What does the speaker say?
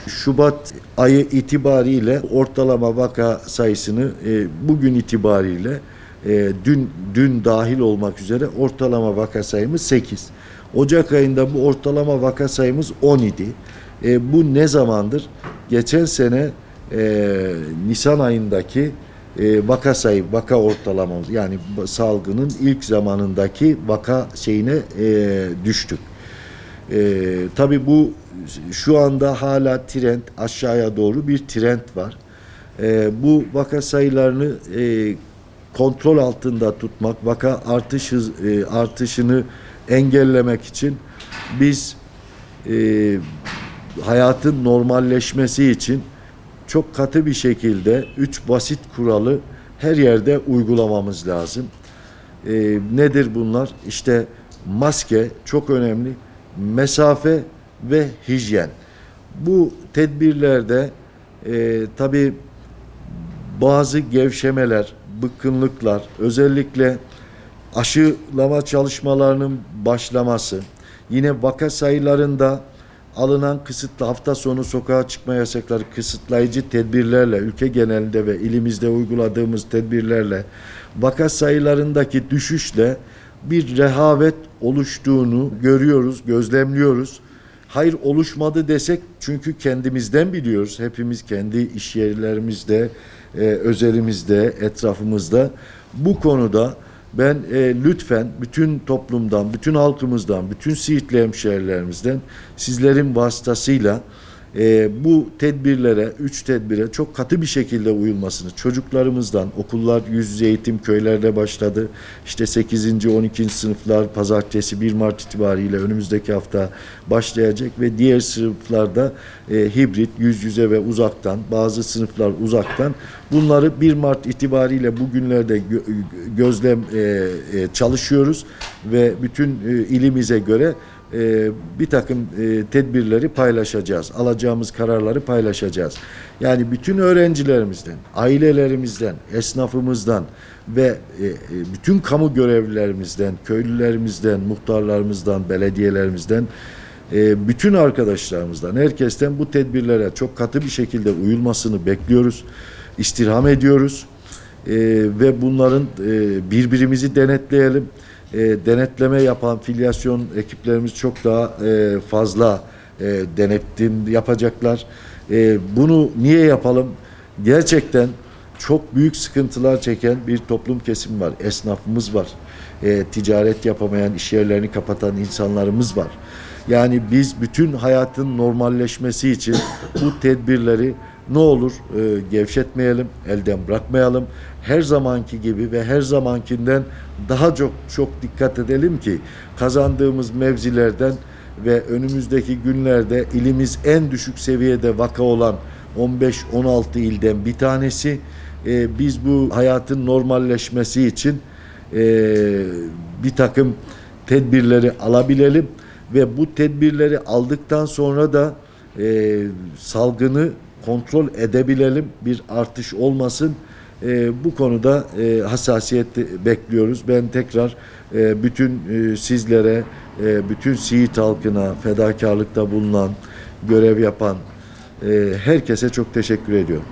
Şubat ayı itibariyle ortalama vaka sayısını bugün itibariyle dün dahil olmak üzere ortalama vaka sayımız 8. Ocak ayında bu ortalama vaka sayımız 10 idi. Bu ne zamandır? Geçen sene Nisan ayındaki vaka ortalamamız, yani salgının ilk zamanındaki vaka düştük. Tabii bu şu anda hala trend, aşağıya doğru bir trend var. Bu vaka sayılarını kontrol altında tutmak, vaka artışını engellemek için biz hayatın normalleşmesi için çok katı bir şekilde 3 basit kuralı her yerde uygulamamız lazım. Nedir bunlar? İşte maske çok önemli, mesafe ve hijyen. Bu tedbirlerde tabii bazı gevşemeler, bıkkınlıklar, özellikle aşılama çalışmalarının başlaması, yine vaka sayılarında alınan kısıtlı hafta sonu sokağa çıkma yasakları, kısıtlayıcı tedbirlerle, ülke genelinde ve ilimizde uyguladığımız tedbirlerle vaka sayılarındaki düşüşle bir rehavet oluştuğunu görüyoruz, gözlemliyoruz. Hayır, oluşmadı desek, çünkü kendimizden biliyoruz. Hepimiz kendi iş yerlerimizde, özelimizde, etrafımızda. Bu konuda ben lütfen bütün toplumdan, bütün halkımızdan, bütün Siirtli hemşehrilerimizden sizlerin vasıtasıyla bu tedbirlere, 3 tedbire çok katı bir şekilde uyulmasını, çocuklarımızdan, okullar yüz yüze eğitim köylerde başladı. İşte 8. 12. sınıflar pazartesi 1 Mart itibariyle önümüzdeki hafta başlayacak ve diğer sınıflarda hibrit, yüz yüze ve uzaktan, bazı sınıflar uzaktan. Bunları 1 Mart itibariyle bugünlerde çalışıyoruz ve bütün ilimize göre bir takım tedbirleri paylaşacağız. Alacağımız kararları paylaşacağız. Yani bütün öğrencilerimizden, ailelerimizden, esnafımızdan ve bütün kamu görevlilerimizden, köylülerimizden, muhtarlarımızdan, belediyelerimizden, bütün arkadaşlarımızdan, herkesten bu tedbirlere çok katı bir şekilde uyulmasını bekliyoruz, istirham ediyoruz. Ve bunların birbirimizi denetleyelim. Denetleme yapan filyasyon ekiplerimiz çok daha fazla denetim yapacaklar. Bunu niye yapalım? Gerçekten çok büyük sıkıntılar çeken bir toplum kesimi var. Esnafımız var. Ticaret yapamayan, iş yerlerini kapatan insanlarımız var. Yani biz bütün hayatın normalleşmesi için bu tedbirleri ne olur gevşetmeyelim, elden bırakmayalım. Her zamanki gibi ve her zamankinden daha çok dikkat edelim ki kazandığımız mevzilerden ve önümüzdeki günlerde ilimiz en düşük seviyede vaka olan 15-16 ilden bir tanesi. Biz bu hayatın normalleşmesi için bir takım tedbirleri alabilelim ve bu tedbirleri aldıktan sonra da salgını kontrol edebilelim, bir artış olmasın. Bu konuda hassasiyet bekliyoruz. Ben tekrar bütün sizlere, bütün Siirt halkına, fedakarlıkta bulunan, görev yapan herkese çok teşekkür ediyorum.